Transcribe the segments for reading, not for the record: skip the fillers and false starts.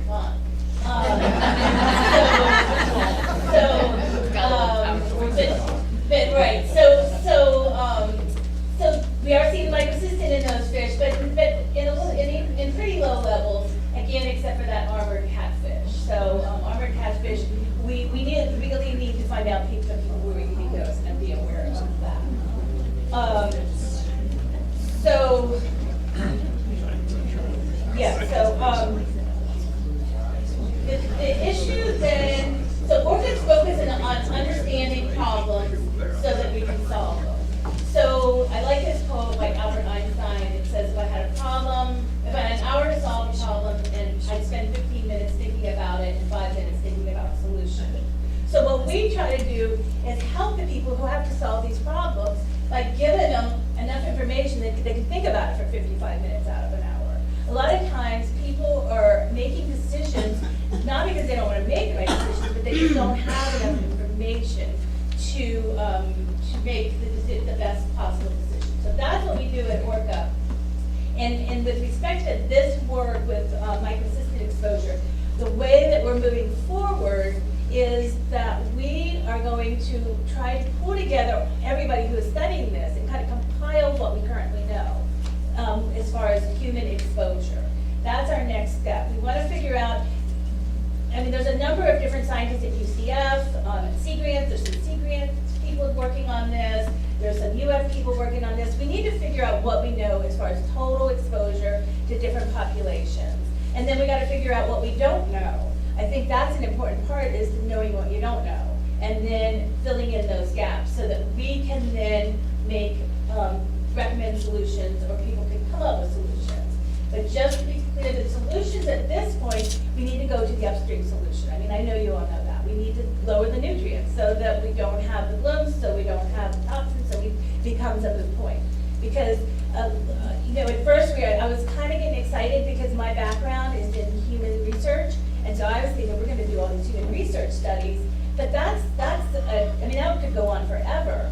fun. But right, so we are seeing microcystin in those fish, but in pretty low levels, again, except for that armored catfish. So armored catfish, we really need to find out people who are eating those and be aware of that. The issue then, so ORCA's focusing on understanding problems so that we can solve them. So I like this quote by Albert Einstein. It says, if I had a problem, if I had an hour to solve a problem, and I'd spend 15 minutes thinking about it and 5 minutes thinking about the solution. So what we try to do is help the people who have to solve these problems by giving them enough information that they can think about it for 55 minutes out of an hour. A lot of times people are making decisions not because they don't want to make the right decisions, but they just don't have enough information to make the best possible decision. So that's what we do at ORCA. And with respect to this work with microcystin exposure, the way that we're moving forward is that we are going to try to pull together everybody who is studying this and kind of compile what we currently know as far as human exposure. That's our next step. We want to figure out, I mean, there's a number of different scientists at UCF, at Sea Grants, there's some Sea Grants people working on this, there's some UF people working on this. We need to figure out what we know as far as total exposure to different populations. And then we got to figure out what we don't know. I think that's an important part, is knowing what you don't know, and then filling in those gaps so that we can then make, recommend solutions, or people can come up with solutions. But just to be clear, the solutions at this point, we need to go to the upstream solution. I mean, I know you all know that. We need to lower the nutrients so that we don't have the blooms, so we don't have the toxins, so it becomes a moot point. Because, you know, at first I was kind of getting excited because my background is in human research, and so I was thinking we're going to do all these human research studies, but I mean, that could go on forever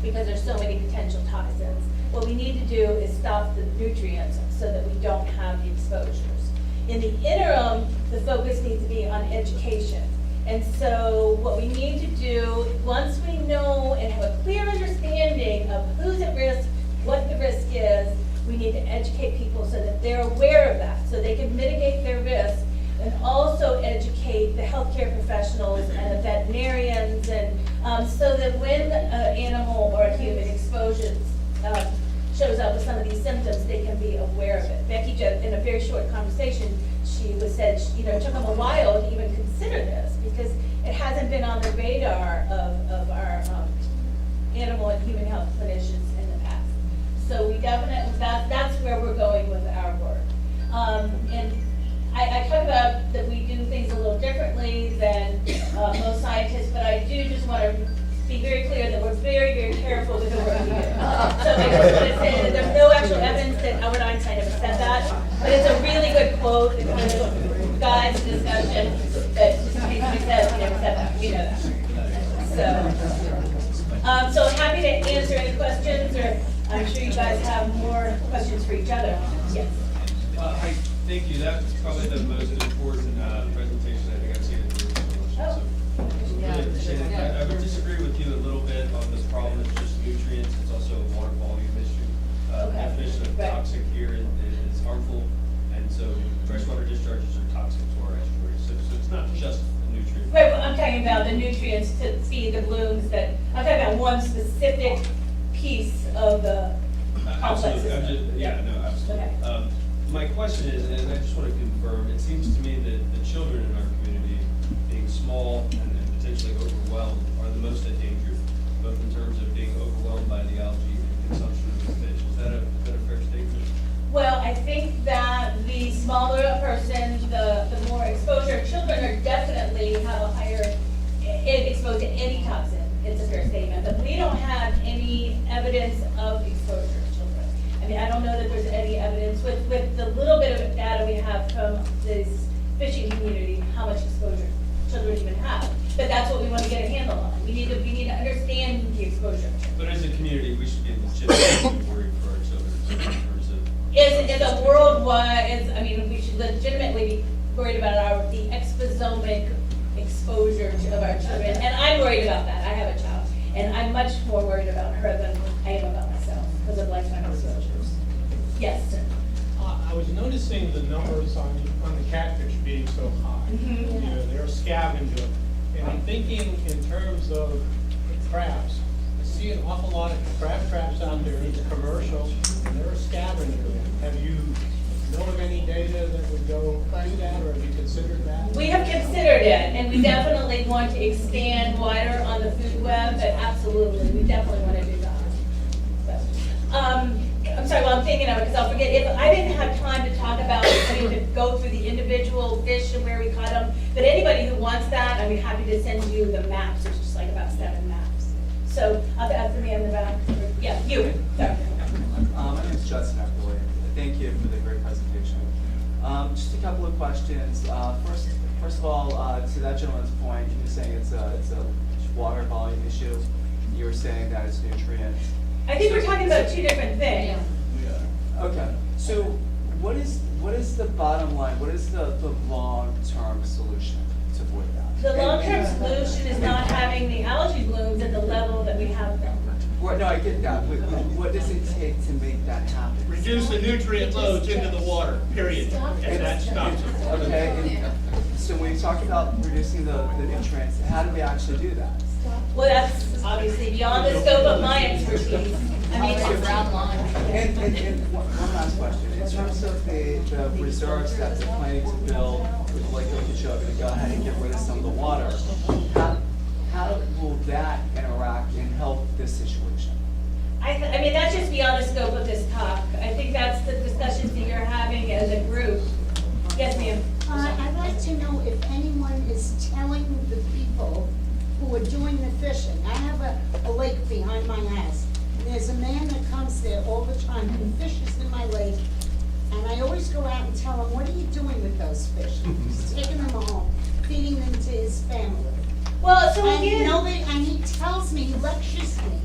because there's so many potential toxins. What we need to do is stop the nutrients so that we don't have the exposures. In the interim, the focus needs to be on education. And so what we need to do, once we know and have a clear understanding of who's at risk, what the risk is, we need to educate people so that they're aware of that, so they can mitigate their risk, and also educate the healthcare professionals and the veterinarians, and so that when an animal or a human exposure shows up with some of these symptoms, they can be aware of it. Becky, in a very short conversation, she said, you know, it took them a while to even consider this because it hasn't been on the radar of our animal and human health clinicians in the past. So we definitely, that's where we're going with our work. And I talk about that we do things a little differently than most scientists, but I do just want to be very clear that we're very, very careful with the work we do. So I just want to say that there's no actual evidence that Albert Einstein ever said that, but it's a really good quote. It kind of guides the discussion that he says he never said that. We know that. So happy to answer any questions, or I'm sure you guys have more questions for each other. Yes. Thank you. That's probably the most important presentation I think I've seen in the room. So really appreciate it. I would disagree with you a little bit on this problem. It's just nutrients. It's also a water volume issue. Definition of toxic here is harmful, and so freshwater discharges are toxic to our estuaries. So it's not just a nutrient. Right, well, I'm talking about the nutrients to feed the blooms. I'm talking about one specific piece of the complex system. Absolutely. Okay. My question is, and I just want to confirm, it seems to me that the children in our community, being small and potentially overwhelmed, are the most at danger, both in terms of being overwhelmed by the algae and consumption of the fish. Is that a fair statement? Well, I think that the smaller a person, the more exposure. Children are definitely have a higher exposed to any toxin. It's a fair statement, but we don't have any evidence of exposure. I mean, I don't know that there's any evidence with the little bit of data we have from this fishing community, how much exposure children even have. But that's what we want to get a handle on. We need to understand the exposure. But as a community, we should be legitimately worried for our children in terms of. It's a worldwide. I mean, we should should legitimately be worried about the exposomic exposure of our children. And I'm worried about that. I have a child. And I'm much more worried about her than I am about myself because of lifetime exposures. Yes? I was noticing the numbers on the catfish being so high. Mhm. You know, they're a scavenger. And I'm thinking in terms of the crabs. I see an awful lot of crab traps out there, it's commercial, and they're a scavenger. Have you know of any data that would go do that, or have you considered that? We have considered it, and we definitely want to expand wider on the food web, but absolutely, we definitely want to do that. So, I'm sorry, well, I'm thinking of it, because I'll forget, if I didn't have time to talk about, to go through the individual fish and where we caught them, but anybody who wants that, I'd be happy to send you the maps, there's just like about 7 maps. So, after me in the back, yeah, you, sorry. My name is Judson Epperly. Thank you for the great presentation. Just a couple of questions. First of all, to that gentleman's point, he was saying it's a water volume issue. You were saying that it's nutrients. I think we're talking about 2 different things. Okay. So what is the bottom line? What is the long-term solution to avoid that? The long-term solution is not having the algae blooms at the level that we have them. Well, no, I get that. But what does it take to make that happen? Reduce the nutrient loads into the water, period, and that stops it. Okay. And so when you talk about reducing the nutrients, how do we actually do that? Well, that's obviously beyond the scope of my expertise. I mean, And one last question. In terms of the reserves that they're planning to build with Lake Okeechobee to go ahead and get rid of some of the water, how will that interact and help this situation? I mean, that's just beyond the scope of this talk. I think that's the discussions that you're having as a group. Yes, ma'am. I'd like to know if anyone is telling the people who are doing the fishing. I have a lake behind my house. And there's a man that comes there all the time who fishes in my lake. And I always go out and tell him, what are you doing with those fish? He's taking them home, feeding them to his family. Well, so And again, nobody, and he tells me, he lectures me,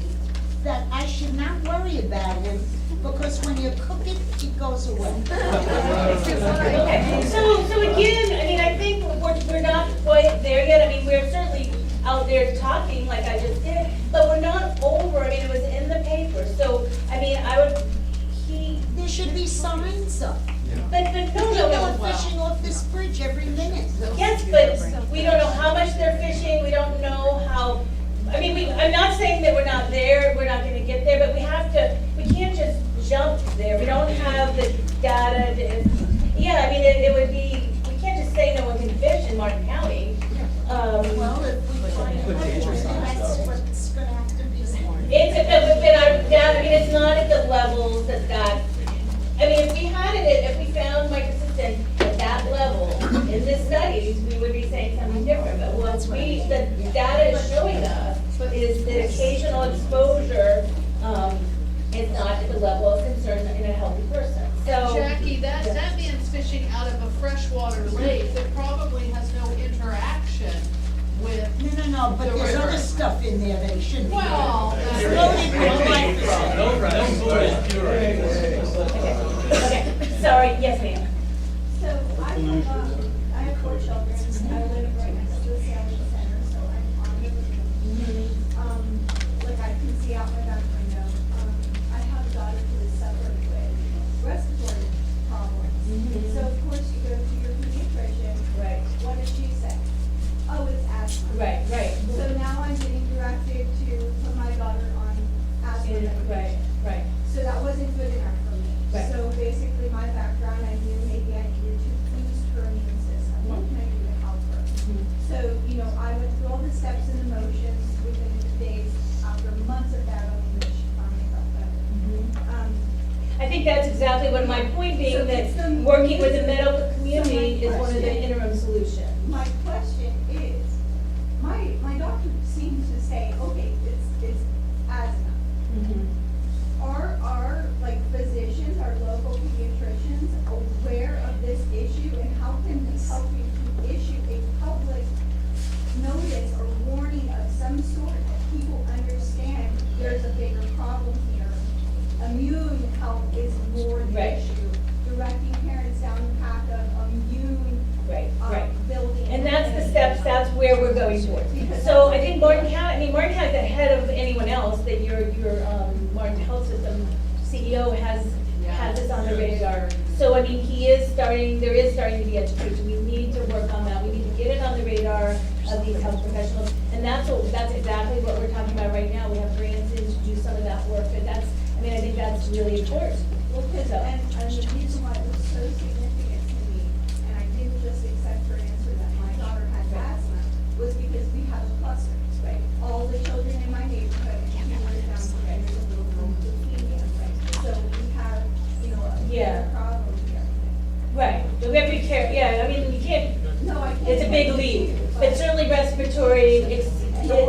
that I should not worry about him because when you cook it, it goes away. okay. So again, I mean, I think we're not quite there yet. I mean, we're certainly out there talking like I just did, but we're not over. I mean, it was in the paper. So, I mean, There should be signs up. but People no. are fishing off this bridge every minute. Yes, but we don't know how much they're fishing, we don't know how, I mean, I'm not saying that we're not there, we're not gonna get there, but we can't just jump there, we don't have the data yeah, I mean, it would be, we can't just say no one can fish in Martin County. Well, if we find Put danger signs that's up. what's gonna have to be. It's, but our data, I mean, it's not at the levels that, I mean, if we had it, if we found microcystin at that level in the studies, we would be saying something different. But what the data is showing us is that occasional exposure is not at the level of concern in a healthy person. So, Jackie, that man's fishing out of a freshwater lake that probably has no interaction with. No, but there's other stuff in there that shouldn't be. Well, It's loaded with glyphosate. No food is pure. okay, sorry, yes, ma'am. So I have 4 children. I live right next to the sailing center, so I'm on the beach. Like I can see out my back window. I have a daughter who is suffering with respiratory problems. So of course you go to your pediatrician. Right. What does she say? Oh, it's asthma. Right. So now I'm getting directed to put my daughter on asthma medication. Right. So that wasn't good enough for me. Right. So basically, my background, I knew maybe I needed to boost her immune system. What can I do to help her? So, you know, I went through all the steps and the motions within days, after months of that, she finally felt better. I think that's exactly what my point being, So that it's the- working with the medical community So my is one of the question- interim solutions. My question is, my doctor seems to say, okay, it's asthma. Are like physicians, our local pediatricians aware of this issue, and how can we help you to issue a public notice or warning of some sort that people understand there's a bigger problem here? Immune health is more the Right. issue. Directing parents down the path of where we're going towards. So I think Martin County is ahead of anyone else, that your Martin Health System CEO has this on the radar. So I mean, there is starting to be education. We need to work on that. We need to get it on the radar of these health professionals. And that's exactly what we're talking about right now. We have grants in to do some of that work, and I think that's really important. Well, because, and the reason why it was so significant to me, and I didn't just accept her answer that my daughter had asthma, was because we have a cluster, right? All the children in my neighborhood, and he went down to there's a little room with leukemia, right? So we have, a problem here. Right. So we have to be careful. Yeah, I mean, you can't. No, I can't. It's a big leap, but certainly respiratory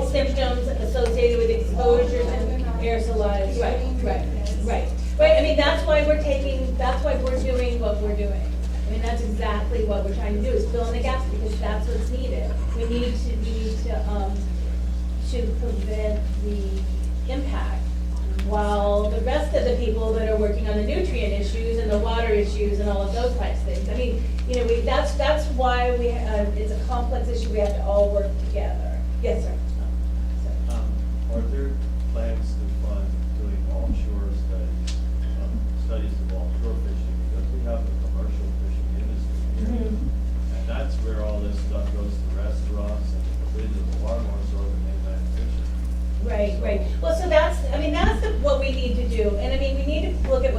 symptoms associated with exposures and aerosolized. Right. I mean, that's why we're doing what we're doing. I mean, that's exactly what we're trying to do, is fill in the gaps, because that's what's needed. We need to prevent the impact, while the rest of the people that are working on the nutrient issues and the water issues and all of those types of things. I mean, that's why it's a complex issue. We have to all work together. Yes, sir. Are there plans to fund doing offshore studies of offshore fishing? Because we have a commercial fishing industry here. And that's where all this stuff goes to restaurants and the provision of far more so than mainland fishing. Right. Well, so that's what we need to do. And I mean, we need to look at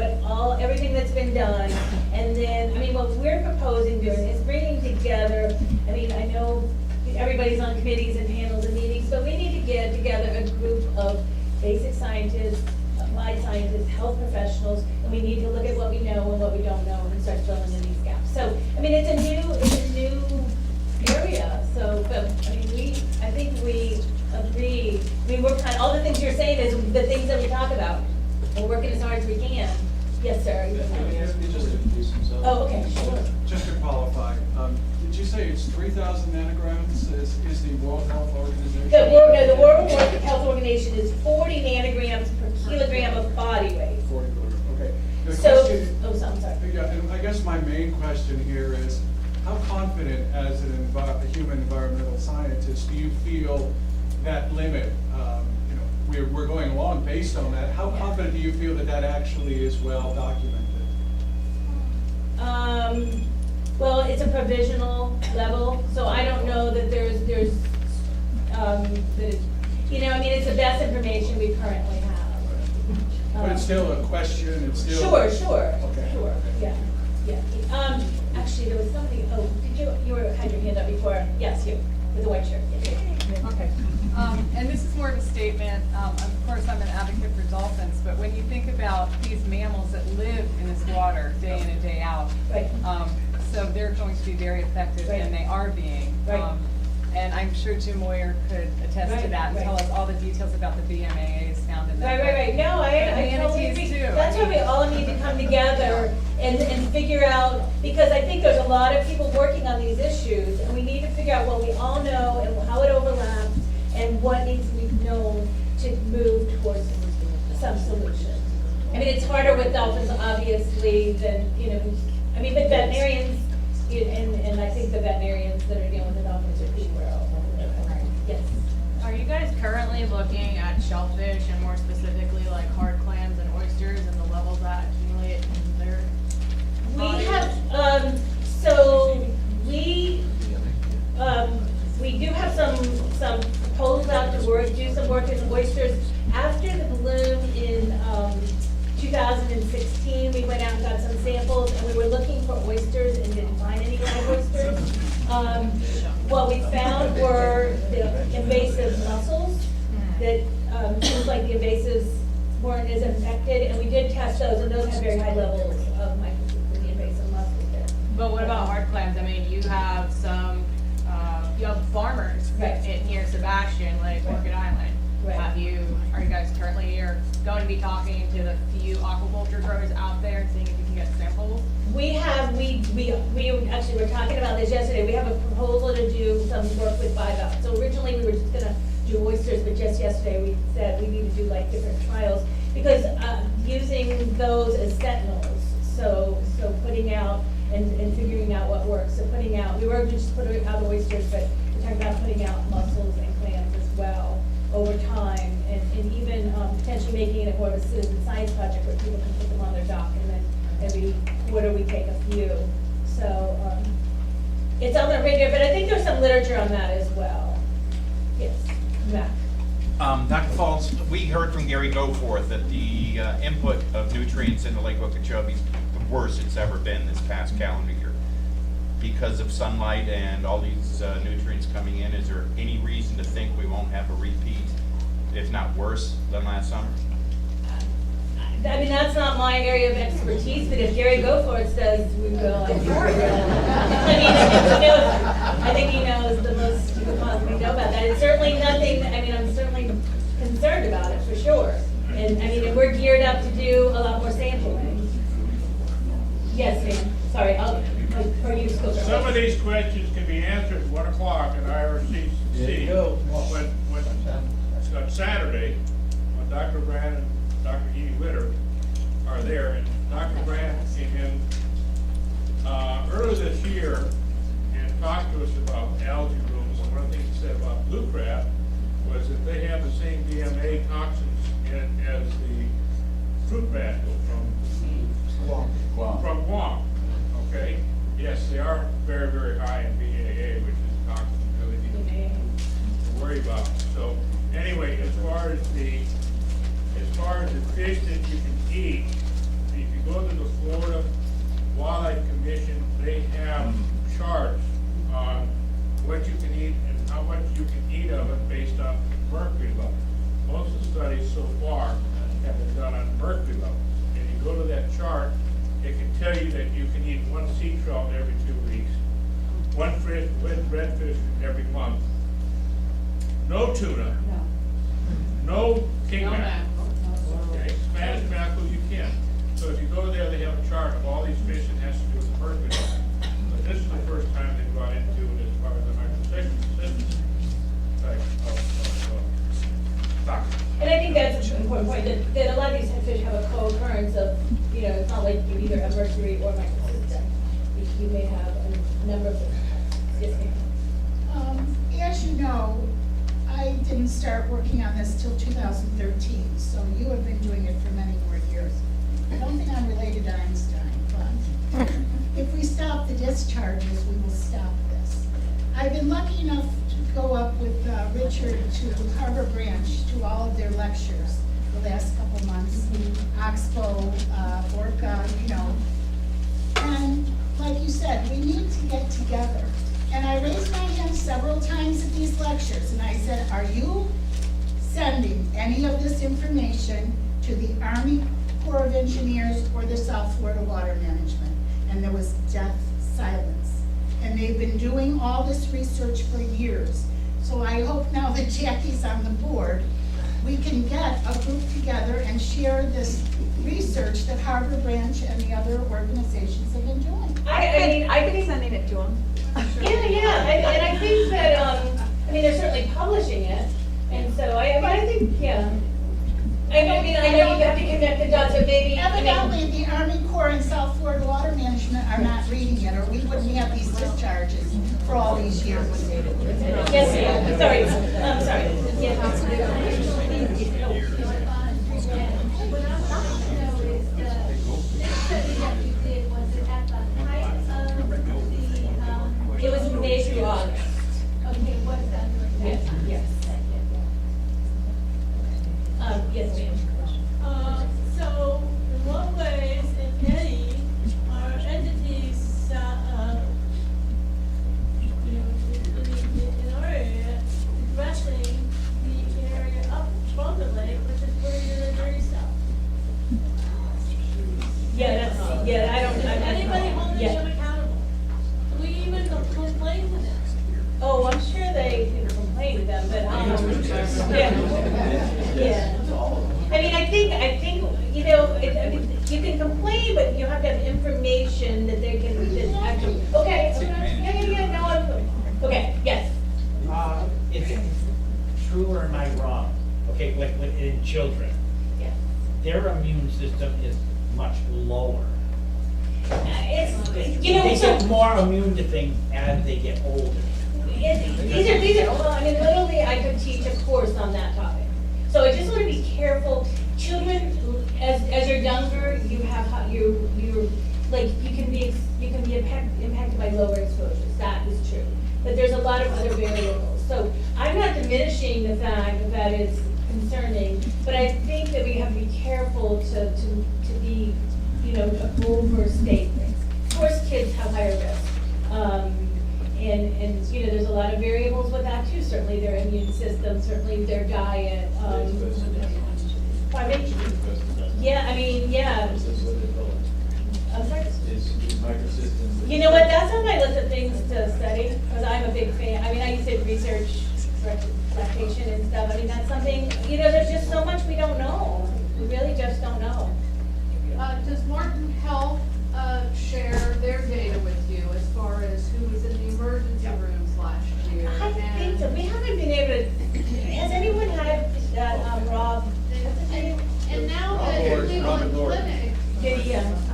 everything that's been done. And then, I mean, what we're proposing doing is bringing together, I mean, I know everybody's on committees and panels and meetings, but we need to get together a group of basic scientists, applied scientists, health professionals, and we need to look at what we know and what we don't know and start filling in these gaps. So, I mean, it's a new area. So, but I mean, I think we agree. I mean, all the things you're saying is the things that we talk about. We're working as hard as we can. Yes, sir. Oh, okay, sure. Just to qualify, did you say it's 3,000 nanograms is the World Health Organization? The World Health Organization is 40 nanograms per kilogram of body weight. 40, okay. The So, question- I'm sorry. Yeah, and I guess my main question here is, how confident as a human environmental scientist do you feel that limit, we're going along based on that, how confident do you feel that actually is well documented? Well, it's a provisional level, so I don't know that there's, I mean, it's the best information we currently have. But it's still a question, it's still. Sure, Okay. yeah. Actually, there was somebody, you had your hand up before, yes, you, with the white shirt. Yes. Okay. And this is more of a statement, of course, I'm an advocate for dolphins, but when you think about these mammals that live in this water day in and day out, Right. So they're going to be very affected, Right. and they are being. Right. And I'm sure Jim Moyer could attest to Right, that and right. tell us all the details about the BMAAs found in that. Right. No, I totally manatees agree. too. That's why we all need to come together and figure out, because I think there's a lot of people working on these issues, and we need to figure out what we all know and how it overlaps and what needs to be known to move towards some solution. I mean, it's harder with dolphins, obviously, than, but veterinarians, and I think the veterinarians that are dealing with the dolphins are pretty well. Yes. Are you guys currently looking at shellfish and more specifically like hard clams and oysters and the levels that accumulate in their bodies? We do have some proposals out to do some work in oysters. After the balloon in 2016, we went out and got some samples, and we were looking for oysters and didn't find any live oysters. What we found were the invasive mussels that seems like the invasives weren't as infected, and we did test those, and those had very high levels of microbes in the invasive mussels there. But what about hard clams? I mean, you have farmers Right. near Sebastian, like Orchid Island. Right. Are you guys currently going to be talking to the few aquaculture growers out there and seeing if you can get samples? We actually were talking about this yesterday. We have a proposal to do some work with bivalve. So originally we were just gonna do oysters, but just yesterday we said we need to do like different trials because using those as sentinels. So putting out and figuring out what works. So we were just putting out oysters, but we're talking about putting out mussels and clams as well over time, and even potentially making it more of a citizen science project where people can put them on their dock, and then every quarter we take a few. So, it's on the radar, but I think there's some literature on that as well. Yes, Matt. Dr. Falls, we heard from Gary Goforth that the input of nutrients into Lake Okeechobee is the worst it's ever been this past calendar year. Because of sunlight and all these nutrients coming in, is there any reason to think we won't have a repeat, if not worse, than last summer? I mean, that's not my area of expertise, but if Gary Goforth says we will, I'm sure we will. I think he knows the most you could possibly know about that. It's certainly nothing, I mean, I'm certainly concerned about it, for sure. And, I mean, and we're geared up to do a lot more sampling. Yes, ma'am, sorry, for you to go. Some of these questions can be answered at 1 o'clock at IRCC. On Saturday, when Dr. Brand and Dr. Edie Witter are there, and Dr. Brand came in earlier this year and talked to us about algae blooms. And one of the things he said about blue crab was that they have the same DMA toxins in it as the fruit bat from Guam. Okay? Yes, they are very, very high in BAA, which is a toxin you really need to worry about. So anyway, as far as the fish that you can eat, if you go to the Florida Wildlife Commission, they have charts on what you can eat and how much you can eat of it based on mercury levels. Most of the studies so far have been done on mercury levels. And you go to that chart, it can tell you that you can eat 1 sea trout every 2 weeks, 1 redfish every month, no tuna, no king mackerel. Okay, Spanish mackerel you can. So if you go there, they have a chart of all these fish that has to do with the mercury level. But this is the first time they've gone into it as far as the microsystems. And I think that's an important point, that a lot of these fish have a co-occurrence of, you know, it's not like you either have mercury or microsystem. You may have a number of different types. Yes, ma'am. As you know, I didn't start working on this till 2013, so you have been doing it for many more years. I don't think I'm related to Einstein, but if we stop the discharges, we will stop this. I've been lucky enough to go up with Richard to Harbor Branch to all of their lectures the last couple months, Oxbow, ORCA, you know. And like you said, we need to get together. And I raised my hand several times at these lectures, and I said, are you sending any of this information to the Army Corps of Engineers or the South Florida Water Management? And there was death silence. And they've been doing all this research for years. So I hope now that Jackie's on the board, we can get a group together and share this research that Harbor Branch and the other organizations have been doing. I've been sending it to them. Yeah, and I think that, I mean, they're certainly publishing it, and so I think, yeah. I mean, I know you have to connect the dots, but maybe. Evidently, the Army Corps and South Florida Water Management are not reading it, or we wouldn't have these discharges for all these years. Yes, ma'am. Sorry, I'm sorry. Yes. It was May through August. Okay, what's that? Yes, yes. Yes, ma'am. So, in what ways, if any, are entities, in our area, addressing the area up from the lake, which is where you're dirty stuff? Yeah, I don't. Anybody holding them accountable? Do we even complain to them? Oh, I'm sure they can complain to them, but, yeah. I mean, I think, you know, I mean, you can complain, but you have to have information that they can, that actually, okay, no, okay, yes. Is it true or am I wrong? Okay, like when in children, Yeah. their immune system is much lower. It's, you know, They so. get more immune to things as they get older. well, I mean, literally, I could teach a course on that topic. So I just wanna be careful, children, as you're younger, you have, you're, like, you can be impacted by lower exposures, that is true. But there's a lot of other variables, so I'm not diminishing the fact that that is concerning, but I think that we have to be careful to be, overstate things. Of course, kids have higher risk. And, there's a lot of variables with that too, certainly their immune system, certainly their diet. Pardon me? Yeah, I mean, yeah. I'm sorry? You know what, that's on my list of things to study, because I'm a big fan. I mean, I used to research lactation and stuff. I mean, that's something, there's just so much we don't know. We really just don't know. Does Martin Health share their data with you as far as who was in the emergency rooms last year? I think so. We haven't been able to, has anyone had that, Rob? And now that Cleveland Clinic,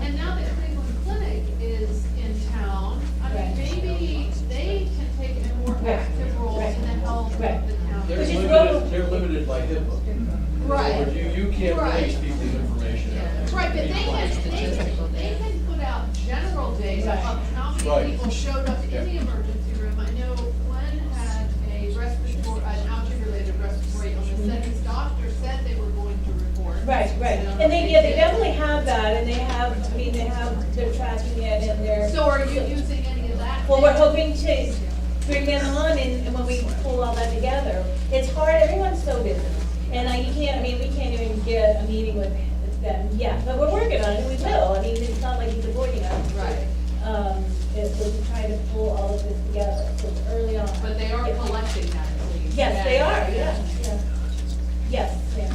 and now that Cleveland Clinic is in town, I mean, maybe they can take a more active role in the health of the county. They're limited by HIPAA. Right. You can't release people's information. Right, but they can put out general data of how many people showed up in the emergency room. I know Glenn had an algae-related respiratory illness, that his doctor said they were going to report. Right. And they definitely have that, and they're tracking it, and they're. So are you using any of that? Well, we're hoping to bring them on, and when we pull all that together, it's hard, everyone's so busy. And we can't even get a meeting with them yet, but we're working on it, and we will. I mean, it's not like he's avoiding us. Right. We're trying to pull all of this together, so it's early on. But they are collecting that at least. Yes, they are, Yes, yeah.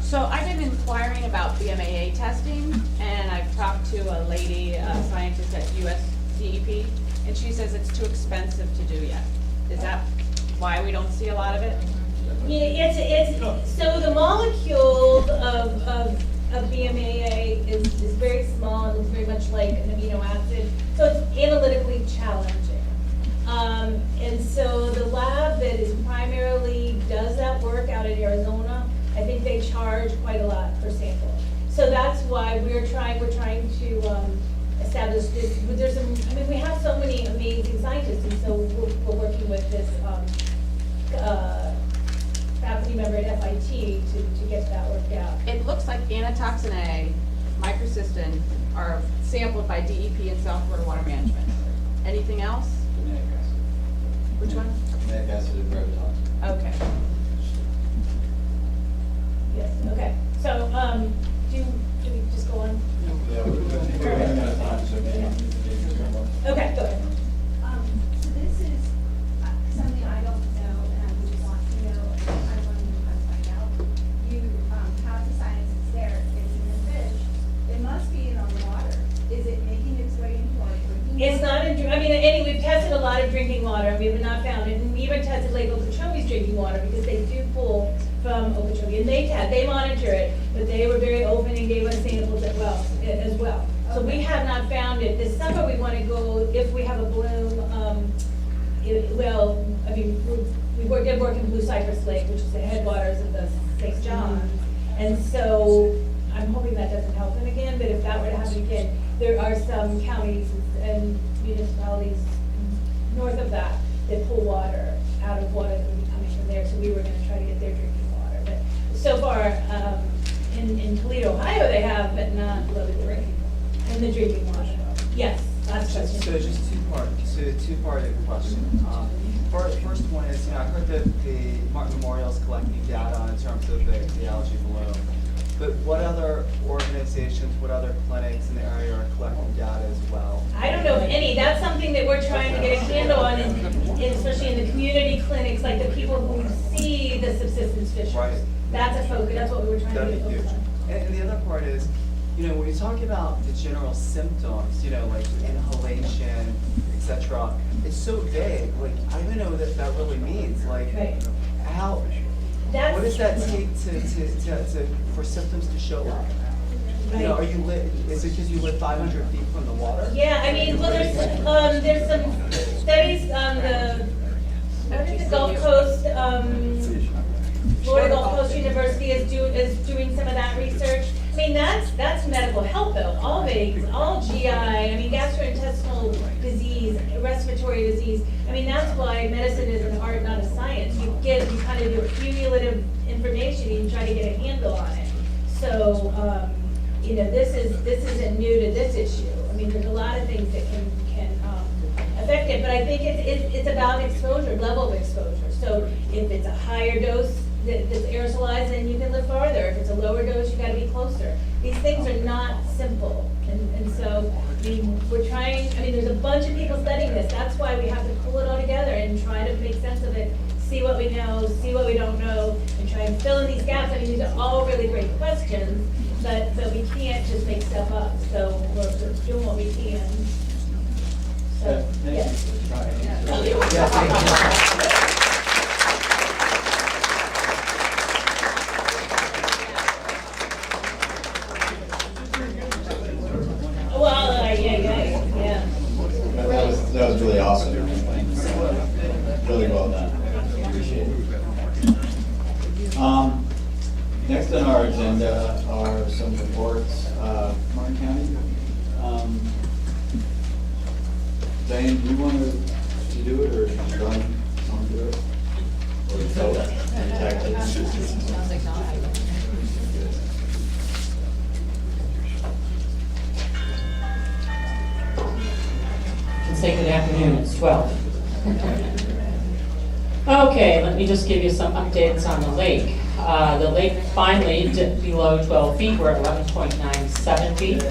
So I've been inquiring about BMAA testing, and I've talked to a lady, a scientist at USDEP, and she says it's too expensive to do yet. Is that why we don't see a lot of it? Yeah, so the molecule of BMAA is very small and it's very much like an amino acid, so it's analytically challenging. And so the lab that is primarily does that work out in Arizona, I think they charge quite a lot per sample. So that's why we're trying to establish this. We have so many amazing scientists, and so we're working with this faculty member at FIT to get that worked out. It looks like anatoxin A, microcystin are sampled by DEP and South Florida Water Management. Anything else? Which one? Methanic acid and brevetoxin. Okay. Yes, okay. So, do we just go on? Yeah, we're running out of time, so Okay, go ahead. So this is something I don't know, and I would want to know, and I want to know how to find out. You have the science, it's there, it's in the fish. It must be in our water. Is it making its way into our drinking water? It's not we've tested a lot of drinking water, and we have not found it, and we even tested Lake Okeechobee's drinking water, because they do pull from Okeechobee, and they monitor it, but they were very open and gave us samples as well. So we have not found it. This summer, we want to go, if we have a bloom, we did work in Blue Cypress Lake, which is the headwaters of the St. John. And so I'm hoping that doesn't happen again, but if that were to happen again, there are some counties and municipalities north of that pull water out of water that would be coming from there. So we were going to try to get their drinking water. But so far, in Toledo, Ohio, they have, but not locally in the drinking water. Yes, last question. So just two-part question. First one is, I heard that the Martin Memorial is collecting data in terms of the algae bloom. But what other organizations, what other clinics in the area are collecting data as well? I don't know of any. That's something that we're trying to get a handle on, especially in the community clinics, like the people who see the subsistence fisheries. Right. That's a focus. That's what we were trying to That'd get be huge. focused on. And the other part is, when you talk about the general symptoms, like inhalation, etc., it's so vague. Like, I don't even know what that really means. Like, how? What does that take for symptoms to show up? Are you is it because you live 500 feet from the water? Yeah, well, there's some studies on Gulf Coast, Florida Gulf Coast University is doing some of that research. I mean, that's medical health though, all VIGs, all GI, I mean, gastrointestinal disease, respiratory disease. I mean, that's why medicine is an art, not a science. You kind of do cumulative information and you try to get a handle on it. So, you know, this isn't new to this issue. I mean, there's a lot of things that can affect it, but I think it's about exposure, level of exposure. So if it's a higher dose that's aerosolized, then you can live farther. If it's a lower dose, you gotta be closer. These things are not simple. And so, I mean, we're trying, I mean, there's a bunch of people studying this. That's why we have to pull it all together and try to make sense of it, see what we know, see what we don't know, and try and fill in these gaps. I mean, these are all really great questions, but we can't just make stuff up. So we're doing what we can. So, yes. Yeah. That was really awesome. Really well done. Appreciate it. Next on our agenda are some reports. Martin County. Diane, do you want to do it, or John want to do it? Or Say good afternoon, it's 12. Okay, let me just give you some updates on the lake. The lake finally dipped below 12 feet, we're at 11.97 feet.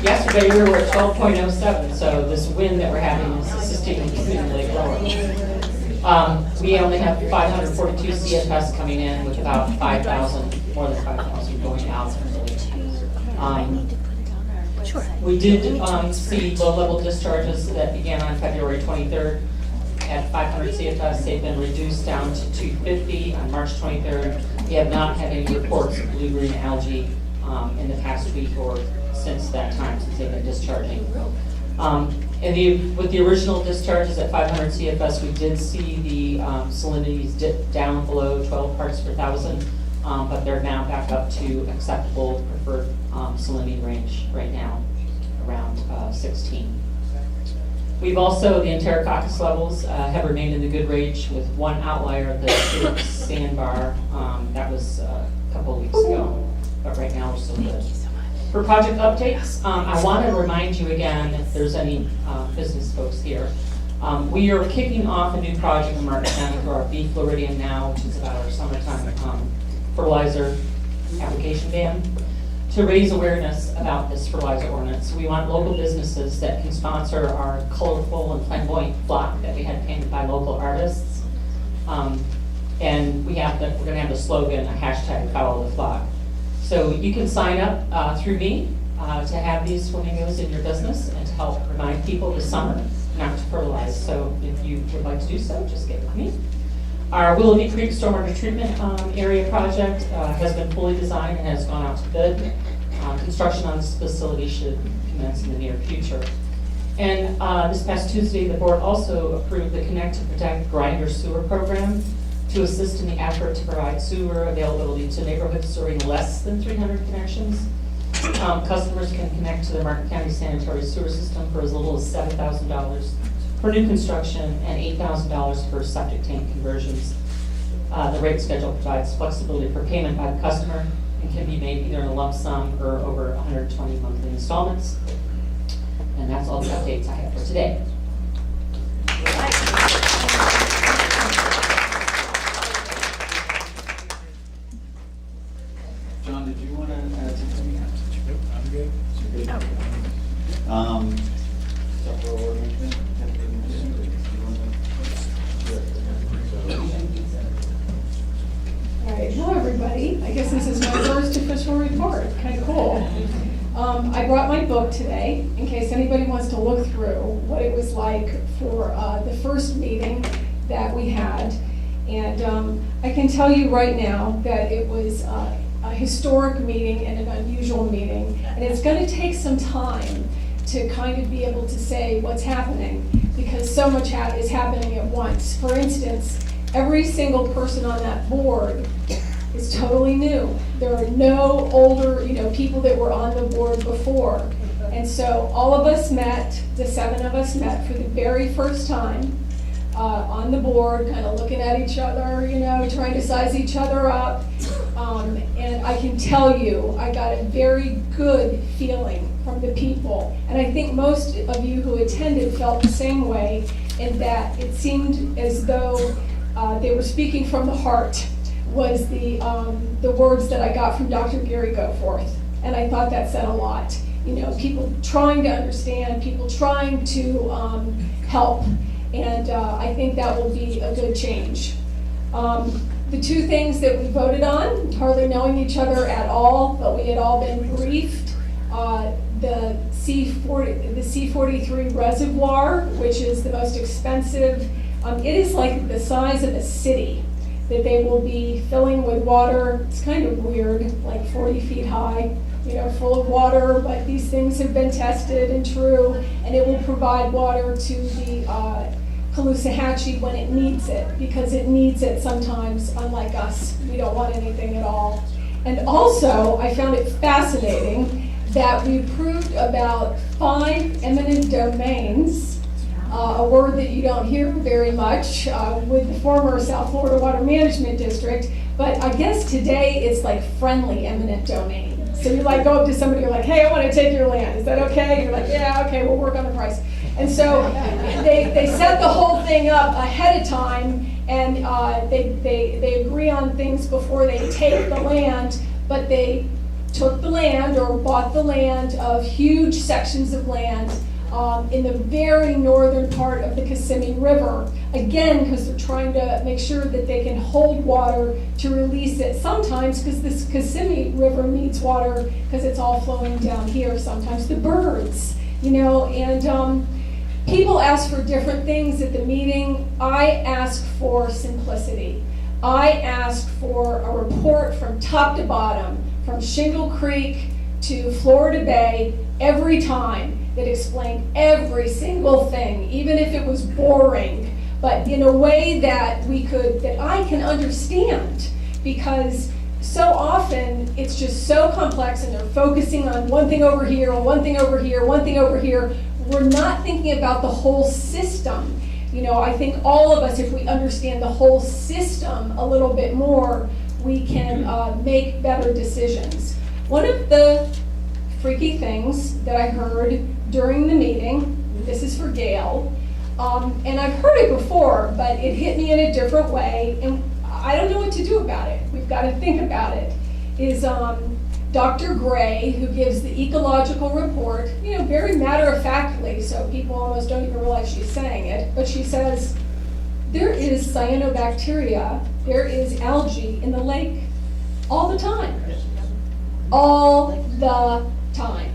Yesterday we were at 12.07, so this wind that we're having is assisting in keeping the lake lower. We only have 542 CFS coming in with about 5,000, more than 5,000 going out from the lake. We did see low-level discharges that began on February 23rd at 500 CFS. They've been reduced down to 250 on March 23rd. We have not had any reports of blue-green algae in the past week or since that time, since they've been discharging. With the original discharges at 500 CFS, we did see the salinities dip down below 12 parts per thousand, but they're now back up to acceptable preferred salinity range right now, around 16. We've also, the enterococcus levels have remained in the good range with one outlier, the sandbar. That was a couple of weeks ago, but right now we're still good. For project updates, I want to remind you again, if there's any business folks here, we are kicking off a new project in Martin County for our Beef Floridian now, which is about our summertime fertilizer application ban, to raise awareness about this fertilizer ordinance. We want local businesses that can sponsor our colorful and flamboyant flock that we had painted by local artists. And we're gonna have the slogan, a hashtag follow the flock. So you can sign up through me to have these flamingos in your business and to help remind people this summer not to fertilize. So if you would like to do so, just get with me. Our Willoughby Creek Stormwater Treatment Area project has been fully designed and has gone out to bid. Construction on this facility should commence in the near future. And this past Tuesday, the board also approved the Connect to Protect Grinder Sewer Program to assist in the effort to provide sewer availability to neighborhoods serving less than 300 connections. Customers can connect to the Martin County sanitary sewer system for as little as $7,000 for new construction and $8,000 for septic tank conversions. The rate schedule provides flexibility for payment by the customer and can be made either in a lump sum or over 120 monthly installments. And that's all the updates I have for today. John, did you want to add something? Nope, I'm good. Several ordinance. All right, hello everybody. I guess this is my first official report, kind of cool. I brought my book today in case anybody wants to look through what it was like for the first meeting that we had. And I can tell you right now that it was a historic meeting and an unusual meeting. And it's going to take some time to kind of be able to say what's happening, because so much is happening at once. For instance, every single person on that board is totally new. There are no older, people that were on the board before. And so all of us met, the 7 of us met for the very first time on the board, kind of looking at each other, trying to size each other up. And I can tell you, I got a very good feeling from the people. And I think most of you who attended felt the same way, in that it seemed as though they were speaking from the heart, was the words that I got from Dr. Gary Goforth. And I thought that said a lot. People trying to understand, people trying to help. And I think that will be a good change. The 2 things that we voted on, hardly knowing each other at all, but we had all been briefed. The C43 reservoir, which is the most expensive. It is like the size of a city that they will be filling with water. It's kind of weird, like 40 feet high, full of water, but these things have been tested and true, and it will provide water to the Caloosahatchee when it needs it, because it needs it sometimes, unlike us. We don't want anything at all. And also, I found it fascinating that we approved about 5 eminent domains, a word that you don't hear very much with the former South Florida Water Management District, but I guess today it's like friendly eminent domain. So you go up to somebody, you're like, hey, I want to take your land. Is that okay? You're like, yeah, okay, we'll work on the price. And so they set the whole thing up ahead of time, and they agree on things before they take the land, but they took the land or bought the land of huge sections of land in the very northern part of the Kissimmee River. Again, because they're trying to make sure that they can hold water to release it. Sometimes, because this Kissimmee River needs water because it's all flowing down here. Sometimes the birds, and people ask for different things at the meeting. I ask for simplicity. I ask for a report from top to bottom, from Shingle Creek to Florida Bay, every time, that explained every single thing, even if it was boring, but in a way that I can understand, because so often it's just so complex and they're focusing on one thing over here, and one thing over here, one thing over here. We're not thinking about the whole system. I think all of us, if we understand the whole system a little bit more, we can make better decisions. One of the freaky things that I heard during the meeting, this is for Gail, and I've heard it before, but it hit me in a different way, and I don't know what to do about it. We've got to think about it. Is Dr. Gray, who gives the ecological report, very matter-of-factly, so people almost don't even realize she's saying it, but she says, there is cyanobacteria, there is algae in the lake all the time. All the time.